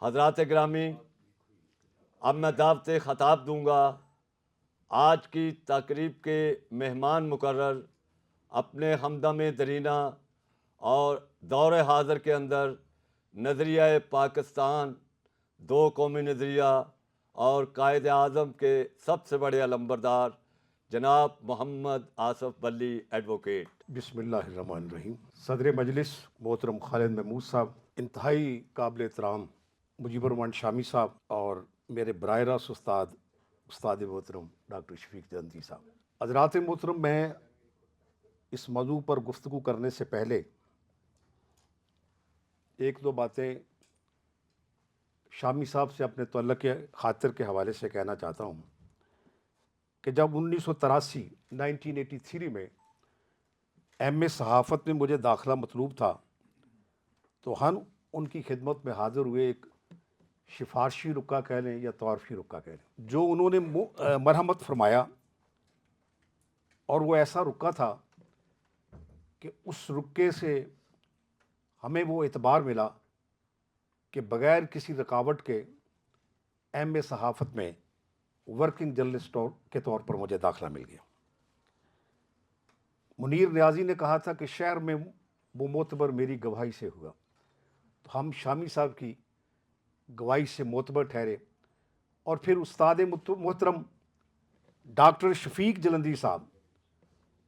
حضرات گرامی، اب میں دعوت خطاب دوں گا آج کی تقریب کے مہمان مقرر اپنے ہمدم درینہ اور دور حاضر کے اندر نظریہ پاکستان، دو قومی نظریہ اور قائد اعظم کے سب سے بڑے علمبردار جناب محمد آصف بلی ایڈوکیٹ۔ بسم اللہ الرحمن الرحیم۔ صدر مجلس محترم خالد محمود صاحب، انتہائی قابل احترام مجیب الرحمان شامی صاحب، اور میرے براہ راست استاد محترم ڈاکٹر شفیق جلندھی صاحب، حضرات محترم، میں اس موضوع پر گفتگو کرنے سے پہلے ایک دو باتیں شامی صاحب سے اپنے تعلق خاطر کے حوالے سے کہنا چاہتا ہوں کہ جب 1983 میں ایم اے صحافت میں مجھے داخلہ مطلوب تھا تو ہم ان کی خدمت میں حاضر ہوئے، ایک سفارشی رکا کہہ لیں یا تعارفی رکا کہہ لیں، جو انہوں نے مرحمت فرمایا، اور وہ ایسا رکا تھا کہ اس رکے سے ہمیں وہ اعتبار ملا کہ بغیر کسی رکاوٹ کے ایم اے صحافت میں ورکنگ جرنلسٹ کے طور پر مجھے داخلہ مل گیا۔ منیر نیازی نے کہا تھا کہ شہر میں وہ معتبر میری گواہی سے ہوا، تو ہم شامی صاحب کی گواہی سے معتبر ٹھہرے، اور پھر استاد محترم ڈاکٹر شفیق جلندھی صاحب،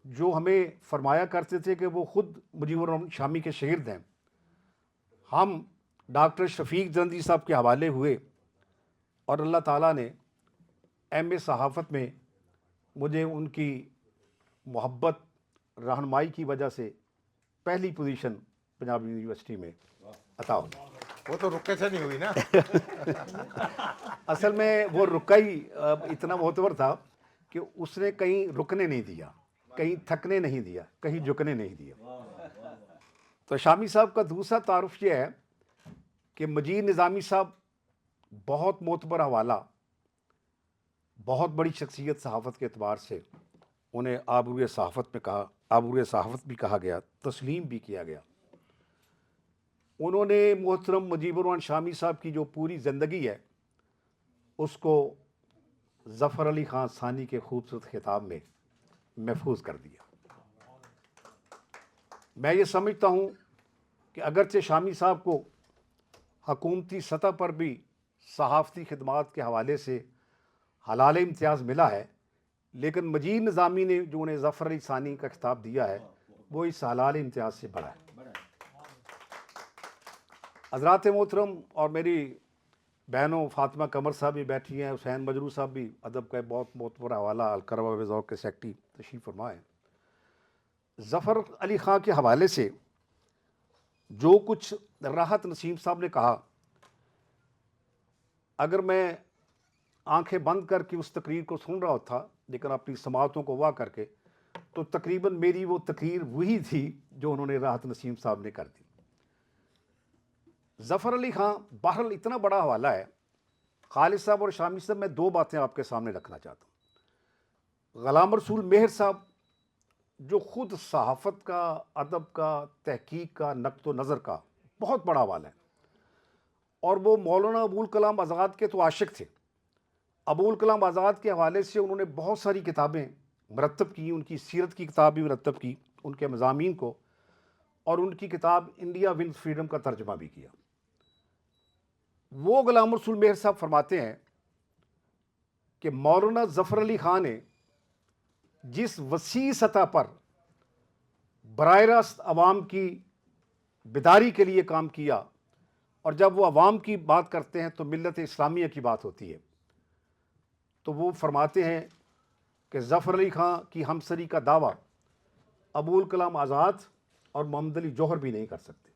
جو ہمیں فرمایا کرتے تھے کہ وہ خود مجیب الرحمان شامی کے شاگرد ہیں، ہم ڈاکٹر شفیق جلندھی صاحب کے حوالے ہوئے، اور اللہ تعالیٰ نے ایم اے صحافت میں مجھے ان کی محبت رہنمائی کی وجہ سے پہلی پوزیشن پنجاب یونیورسٹی میں عطا ہوئی۔ وہ تو رکے سے نہیں ہوئی نا۔ اصل میں وہ رکا ہی اتنا معتبر تھا کہ اس نے کہیں رکنے نہیں دیا، کہیں تھکنے نہیں دیا، کہیں جھکنے نہیں دیا۔ تو شامی صاحب کا دوسرا تعارف یہ ہے کہ مجید نظامی صاحب بہت معتبر حوالہ، بہت بڑی شخصیت صحافت کے اعتبار سے، انہیں آبروئے صحافت بھی کہا گیا، تسلیم بھی کیا گیا۔ انہوں نے محترم مجیب الرحمان شامی صاحب کی جو پوری زندگی ہے اس کو ظفر علی خان ثانی کے خوبصورت خطاب میں محفوظ کر دیا۔ میں یہ سمجھتا ہوں کہ اگرچہ شامی صاحب کو حکومتی سطح پر بھی صحافتی خدمات کے حوالے سے حلال امتیاز ملا ہے، لیکن مجید نظامی نے جو انہیں ظفر علی ثانی کا خطاب دیا ہے وہ اس حلال امتیاز سے بڑا ہے۔ حضرات محترم، اور میری بہنوں فاطمہ قمر صاحب بھی بیٹھی ہیں، حسین مجروح صاحب بھی ادب کا بہت معتبر حوالہ القربہ و ذوق کے سیکٹری تشریف فرما ہیں۔ ظفر علی خان کے حوالے سے جو کچھ راحت نسیم صاحب نے کہا، اگر میں آنکھیں بند کر کے اس تقریر کو سن رہا تھا لیکن اپنی سماعتوں کو واہ کر کے، تو تقریباً میری وہ تقریر وہی تھی جو انہوں نے راحت نسیم صاحب نے کر دی۔ ظفر علی خان بہرحال اتنا بڑا حوالہ ہے۔ خالد صاحب اور شامی صاحب، میں دو باتیں آپ کے سامنے رکھنا چاہتا ہوں۔ غلام رسول مہر صاحب جو خود صحافت کا، ادب کا، تحقیق کا، نقد و نظر کا بہت بڑا حوالہ ہے، اور وہ مولانا ابوالکلام آزاد کے تو عاشق تھے۔ ابوالکلام آزاد کے حوالے سے انہوں نے بہت ساری کتابیں مرتب کی، ان کی سیرت کی کتاب بھی مرتب کی، ان کے مضامین کو، اور ان کی کتاب انڈیا ونز فریڈم کا ترجمہ بھی کیا۔ وہ غلام رسول مہر صاحب فرماتے ہیں کہ مولانا ظفر علی خان نے جس وسیع سطح پر براہ راست عوام کی بیداری کے لیے کام کیا، اور جب وہ عوام کی بات کرتے ہیں تو ملت اسلامیہ کی بات ہوتی ہے، تو وہ فرماتے ہیں کہ ظفر علی خان کی ہمسری کا دعویٰ ابوالکلام آزاد اور محمد علی جوہر بھی نہیں کر سکتے۔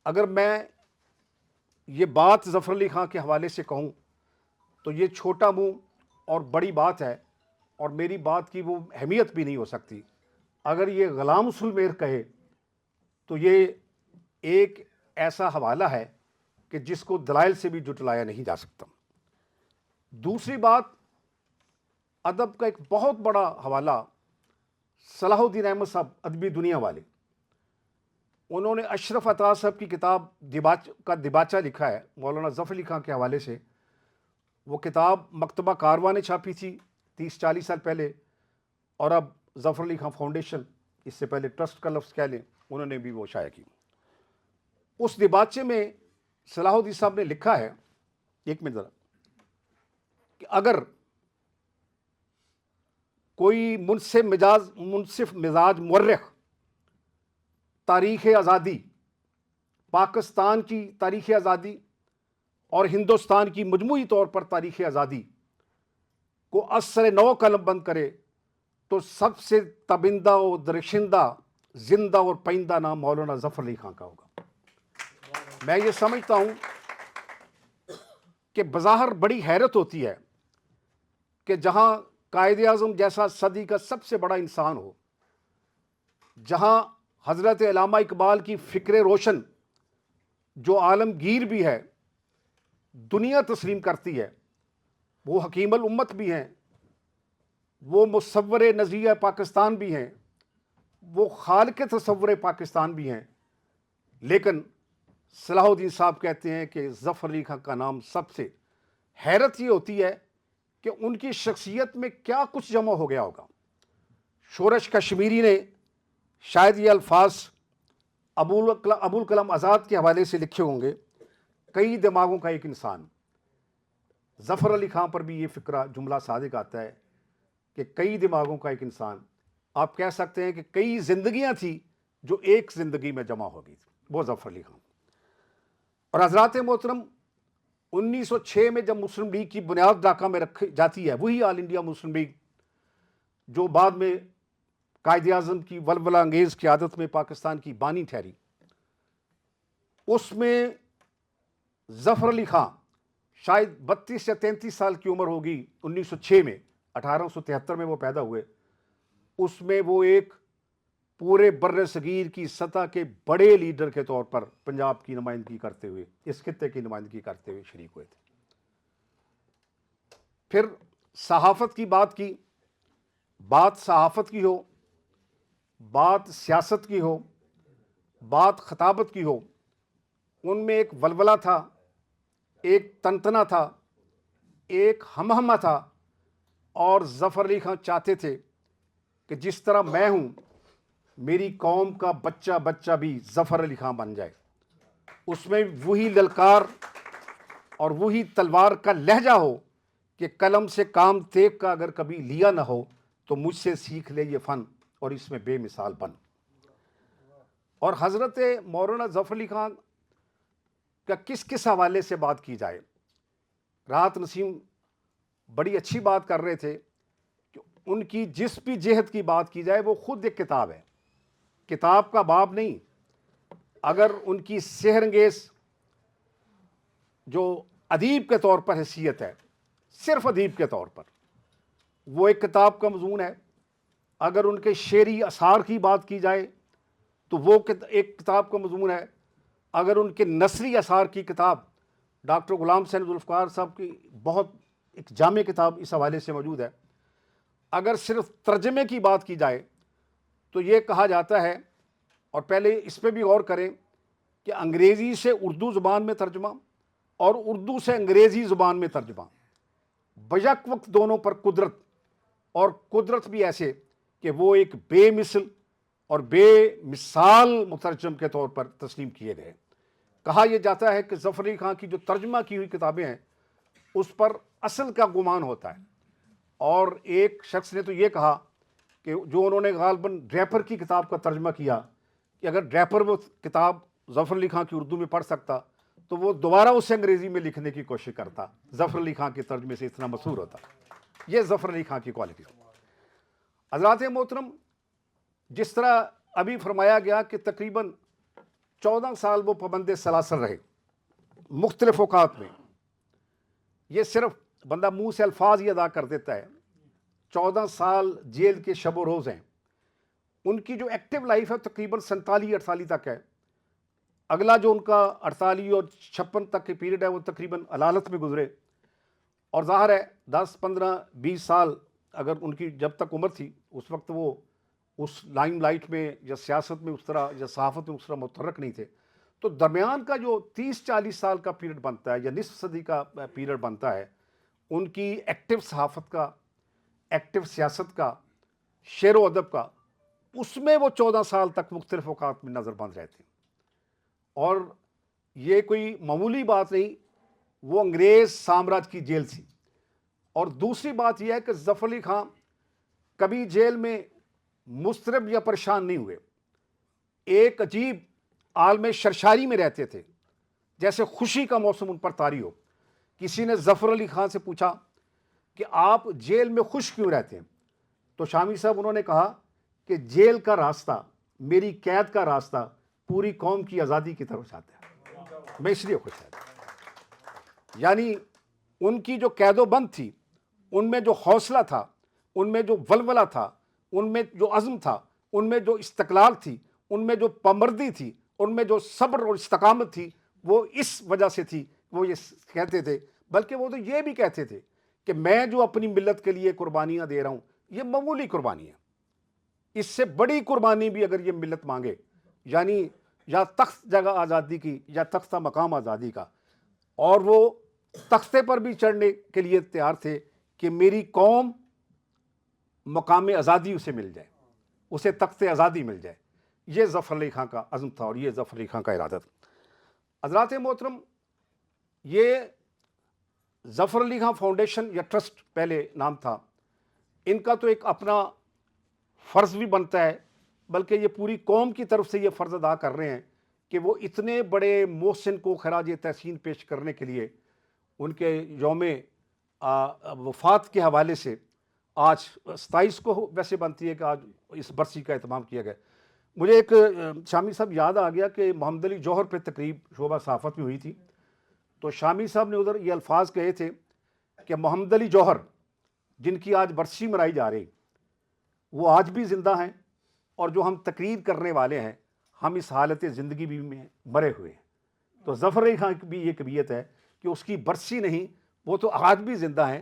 اگر میں یہ بات ظفر علی خان کے حوالے سے کہوں تو یہ چھوٹا منہ اور بڑی بات ہے، اور میری بات کی وہ اہمیت بھی نہیں ہو سکتی۔ اگر یہ غلام رسول مہر کہے تو یہ ایک ایسا حوالہ ہے کہ جس کو دلائل سے بھی جٹلایا نہیں جا سکتا۔ دوسری بات، ادب کا ایک بہت بڑا حوالہ صلاح الدین احمد صاحب، ادبی دنیا والے، انہوں نے اشرف عطا صاحب کی کتاب دباچہ لکھا ہے مولانا ظفر علی خان کے حوالے سے. وہ کتاب مکتبہ کارواں نے چھاپی تھی 30-40 سال پہلے, اور اب ظفر علی خان فاؤنڈیشن, اس سے پہلے ٹرسٹ کا لفظ کہہ لیں, انہوں نے بھی وہ شائع کی. اس دباچے میں صلاح الدین صاحب نے لکھا ہے, ایک منٹ ذرا, کہ اگر کوئی منصف مزاج مورخ تاریخ آزادی, پاکستان کی تاریخ آزادی اور ہندوستان کی مجموعی طور پر تاریخ آزادی کو اثر نو قلم بند کرے تو سب سے تبندہ و درخشندہ, زندہ اور پائندہ نام مولانا ظفر علی خان کا ہوگا. میں یہ سمجھتا ہوں کہ بظاہر بڑی حیرت ہوتی ہے کہ جہاں قائد اعظم جیسا صدی کا سب سے بڑا انسان ہو, جہاں حضرت علامہ اقبال کی فکر روشن جو عالمگیر بھی ہے, دنیا تسلیم کرتی ہے, وہ حکیم الامت بھی ہیں, وہ مصور نظریہ پاکستان بھی ہیں, وہ خالق تصور پاکستان بھی ہیں, لیکن صلاح الدین صاحب کہتے ہیں کہ ظفر علی خان کا نام سب سے حیرت یہ ہوتی ہے کہ ان کی شخصیت میں کیا کچھ جمع ہو گیا ہوگا. شورش کشمیری نے شاید یہ الفاظ ابوالکلام آزاد کے حوالے سے لکھے ہوں گے, کئی دماغوں کا ایک انسان. ظفر علی خان پر بھی یہ فکرہ جملہ صادق آتا ہے کہ کئی دماغوں کا ایک انسان. آپ کہہ سکتے ہیں کہ کئی زندگیاں تھیں جو ایک زندگی میں جمع ہو گئی تھی, وہ ظفر علی خان. اور حضرات محترم, 1906 میں جب مسلم لیگ کی بنیاد ڈھاکہ میں رکھی جاتی ہے, وہی آل انڈیا مسلم لیگ جو بعد میں قائد اعظم کی ولولہ انگیز قیادت میں پاکستان کی بانی ٹھہری, اس میں ظفر علی خان شاید 32 یا 33 سال کی عمر ہوگی 1906 میں, 1873 میں وہ پیدا ہوئے. اس میں وہ ایک پورے بر صغیر کی سطح کے بڑے لیڈر کے طور پر پنجاب کی نمائندگی کرتے ہوئے, اس خطے کی نمائندگی کرتے ہوئے شریک ہوئے تھے. پھر صحافت کی بات کی, بات صحافت کی ہو, بات سیاست کی ہو, بات خطابت کی ہو, ان میں ایک ولولہ تھا, ایک تنتنا تھا, ایک ہمہمہ تھا. اور ظفر علی خان چاہتے تھے کہ جس طرح میں ہوں, میری قوم کا بچہ بچہ بھی ظفر علی خان بن جائے. اس میں وہی للکار اور وہی تلوار کا لہجہ ہو کہ قلم سے کام تیغ کا اگر کبھی لیا نہ ہو تو مجھ سے سیکھ لے یہ فن اور اس میں بے مثال بن. اور حضرت مولانا ظفر علی خان کا کس حوالے سے بات کی جائے, راحت نسیم بڑی اچھی بات کر رہے تھے کہ ان کی جس بھی جہت کی بات کی جائے وہ خود ایک کتاب ہے, کتاب کا باب نہیں. اگر ان کی سحر انگیز جو ادیب کے طور پر حیثیت ہے, صرف ادیب کے طور پر, وہ ایک کتاب کا مضمون ہے. اگر ان کے شعری اثار کی بات کی جائے تو وہ ایک کتاب کا مضمون ہے. اگر ان کے نثری اثار کی کتاب ڈاکٹر غلام حسین ذوالفقار صاحب کی بہت ایک جامع کتاب اس حوالے سے موجود ہے. اگر صرف ترجمے کی بات کی جائے تو یہ کہا جاتا ہے, اور پہلے اس پہ بھی غور کریں کہ انگریزی سے اردو زبان میں ترجمہ اور اردو سے انگریزی زبان میں ترجمہ, بیک وقت دونوں پر قدرت, اور قدرت بھی ایسے کہ وہ ایک بے مثل اور بے مثال مترجم کے طور پر تسلیم کیے گئے. کہا یہ جاتا ہے کہ ظفر علی خان کی جو ترجمہ کی ہوئی کتابیں ہیں اس پر اصل کا گمان ہوتا ہے. اور ایک شخص نے تو یہ کہا کہ جو انہوں نے غالباً ڈریپر کی کتاب کا ترجمہ کیا, کہ اگر ڈریپر وہ کتاب ظفر علی خان کی اردو میں پڑھ سکتا تو وہ دوبارہ اسے انگریزی میں لکھنے کی کوشش کرتا, ظفر علی خان کے ترجمے سے اتنا مسحور ہوتا. یہ ظفر علی خان کی کوالٹی. حضرات محترم, جس طرح ابھی فرمایا گیا کہ تقریباً 14 سال وہ پابند سلاسل رہے مختلف اوقات میں, یہ صرف بندہ منہ سے الفاظ ہی ادا کر دیتا ہے. 14 سال جیل کے شب و روز ہیں. ان کی جو ایکٹیو لائف ہے تقریباً 47-48 تک ہے. اگلا جو ان کا 48 اور 56 تک کے پیریڈ ہے وہ تقریباً علالت میں گزرے. اور ظاہر ہے 10-15-20 سال اگر ان کی جب تک عمر تھی اس وقت وہ اس لائم لائٹ میں یا سیاست میں اس طرح یا صحافت میں اس طرح متحرک نہیں تھے. تو درمیان کا جو 30-40 سال کا پیریڈ بنتا ہے یا نصف صدی کا پیریڈ بنتا ہے ان کی ایکٹیو صحافت کا، ایکٹیو سیاست کا، شعر و ادب کا، اس میں وہ 14 سال تک مختلف اوقات میں نظر بند رہتے ہیں. اور یہ کوئی معمولی بات نہیں، وہ انگریز سامراج کی جیل تھی. اور دوسری بات یہ ہے کہ ظفر علی خان کبھی جیل میں مضطرب یا پریشان نہیں ہوئے. ایک عجیب عالم سرشاری میں رہتے تھے، جیسے خوشی کا موسم ان پر طاری ہو. کسی نے ظفر علی خان سے پوچھا کہ آپ جیل میں خوش کیوں رہتے ہیں؟ تو شامی صاحب انہوں نے کہا کہ جیل کا راستہ، میری قید کا راستہ پوری قوم کی آزادی کی طرف جاتا ہے، میں اس لیے خوش رہتا ہوں. یعنی ان کی جو قید و بند تھی، ان میں جو حوصلہ تھا، ان میں جو ولولہ تھا، ان میں جو عزم تھا، ان میں جو استقلال تھی، ان میں جو پامردی تھی، ان میں جو صبر اور استقامت تھی، وہ اس وجہ سے تھی. وہ یہ کہتے تھے، بلکہ وہ تو یہ بھی کہتے تھے کہ میں جو اپنی ملت کے لیے قربانیاں دے رہا ہوں یہ معمولی قربانی ہے، اس سے بڑی قربانی بھی اگر یہ ملت مانگے، یعنی یا تخت جگہ آزادی کی یا تختہ مقام آزادی کا. اور وہ تختے پر بھی چڑھنے کے لیے تیار تھے کہ میری قوم مقام آزادی اسے مل جائے، اسے تخت آزادی مل جائے. یہ ظفر علی خان کا عزم تھا اور یہ ظفر علی خان کا ارادہ تھا. حضرات محترم، یہ ظفر علی خان فاؤنڈیشن یا ٹرسٹ پہلے نام تھا، ان کا تو ایک اپنا فرض بھی بنتا ہے، بلکہ یہ پوری قوم کی طرف سے یہ فرض ادا کر رہے ہیں کہ وہ اتنے بڑے محسن کو خراج تحسین پیش کرنے کے لیے ان کے یوم وفات کے حوالے سے آج 27 کو ویسے بنتی ہے کہ آج اس برسی کا اہتمام کیا گیا. مجھے ایک شامی صاحب یاد آ گیا کہ محمد علی جوہر پہ تقریب شعبہ صحافت میں ہوئی تھی، تو شامی صاحب نے ادھر یہ الفاظ کہے تھے کہ محمد علی جوہر جن کی آج برسی منائی جا رہی، وہ آج بھی زندہ ہیں، اور جو ہم تقریر کرنے والے ہیں ہم اس حالت زندگی بھی میں مرے ہوئے ہیں. تو ظفر علی خان کی بھی یہ کبیت ہے کہ اس کی برسی نہیں، وہ تو آج بھی زندہ ہیں.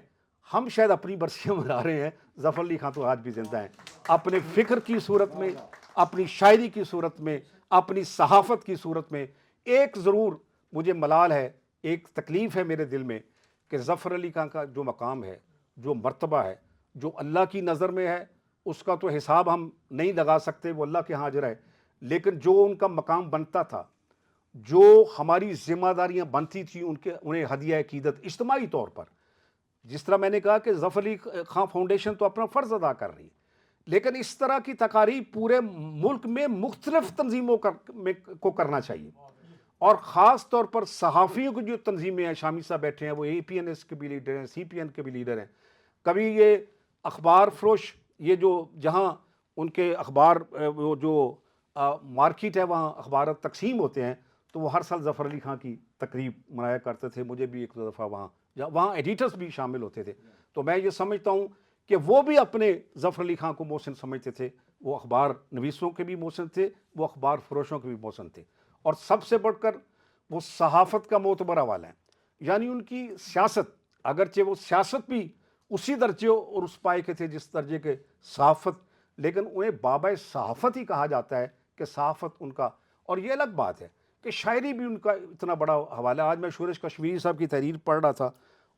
ہم شاید اپنی برسیاں منا رہے ہیں، ظفر علی خان تو آج بھی زندہ ہیں، اپنے فکر کی صورت میں، اپنی شاعری کی صورت میں، اپنی صحافت کی صورت میں. ایک ضرور مجھے ملال ہے، ایک تکلیف ہے میرے دل میں کہ ظفر علی خان کا جو مقام ہے، جو مرتبہ ہے، جو اللہ کی نظر میں ہے، اس کا تو حساب ہم نہیں لگا سکتے، وہ اللہ کے ہاں اجر ہے. لیکن جو ان کا مقام بنتا تھا، جو ہماری ذمہ داریاں بنتی تھیں انہیں ہدیہ عقیدت اجتماعی طور پر، جس طرح میں نے کہا کہ ظفر علی خان فاؤنڈیشن تو اپنا فرض ادا کر رہی ہے، لیکن اس طرح کی تقاریب پورے ملک میں مختلف تنظیموں کو کرنا چاہیے. اور خاص طور پر صحافیوں کی جو تنظیمیں ہیں، شامی صاحب بیٹھے ہیں، وہ اے پی این ایس کے بھی لیڈر ہیں، سی پی این کے بھی لیڈر ہیں. کبھی یہ اخبار فروش، یہ جو جہاں ان کے اخبار وہ جو مارکیٹ ہے وہاں اخبارات تقسیم ہوتے ہیں، تو وہ ہر سال ظفر علی خان کی تقریب منایا کرتے تھے. مجھے بھی ایک دفعہ وہاں ایڈیٹرز بھی شامل ہوتے تھے. تو میں یہ سمجھتا ہوں کہ وہ بھی اپنے ظفر علی خان کو محسن سمجھتے تھے. وہ اخبار نویسوں کے بھی محسن تھے، وہ اخبار فروشوں کے بھی محسن تھے، اور سب سے بڑھ کر وہ صحافت کا معتبر حوالہ ہے. یعنی ان کی سیاست، اگرچہ وہ سیاست بھی اسی درجے اور اس پائے کے تھے جس درجے کے صحافت، لیکن انہیں بابا صحافت ہی کہا جاتا ہے کہ صحافت ان کا. اور یہ الگ بات ہے کہ شاعری بھی ان کا اتنا بڑا حوالہ. آج میں شورش کشمیری صاحب کی تحریر پڑھ رہا تھا،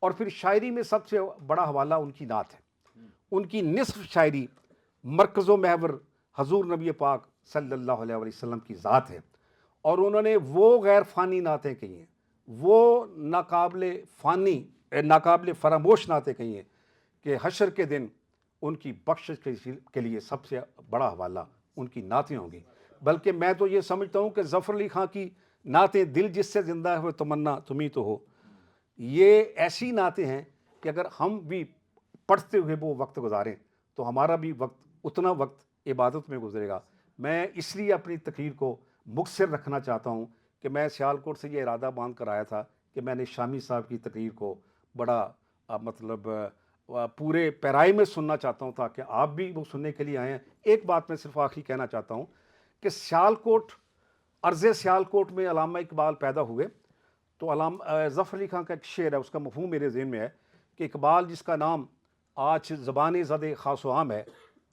اور پھر شاعری میں سب سے بڑا حوالہ ان کی نعت ہے. ان کی نصف شاعری مرکز و محور حضور نبی پاک صلی اللہ علیہ وسلم کی ذات ہے، اور انہوں نے وہ غیر فانی نعتیں کہی ہیں، وہ ناقابل فراموش نعتیں کہی ہیں کہ حشر کے دن ان کی بخشش کے لیے سب سے بڑا حوالہ ان کی نعتیں ہوں گی. بلکہ میں تو یہ سمجھتا ہوں کہ ظفر علی خان کی نعتیں دل جس سے زندہ ہے وہ تمنا تمہیں تو ہو، یہ ایسی نعتیں ہیں کہ اگر ہم بھی پڑھتے ہوئے وہ وقت گزاریں تو ہمارا بھی وقت اتنا وقت عبادت میں گزرے گا. میں اس لیے اپنی تقریر کو مختصر رکھنا چاہتا ہوں کہ میں سیالکوٹ سے یہ ارادہ باندھ کر آیا تھا کہ میں نے شامی صاحب کی تقریر کو بڑا مطلب پورے پیرائی میں سننا چاہتا ہوں تاکہ آپ بھی وہ سننے کے لیے آئیں. ایک بات میں صرف آخری کہنا چاہتا ہوں کہ سیالکوٹ، عرض سیالکوٹ میں علامہ اقبال پیدا ہوئے. تو ظفر علی خان کا ایک شعر ہے، اس کا مفہوم میرے ذہن میں ہے کہ اقبال جس کا نام آج زبان زد خاص و عام ہے،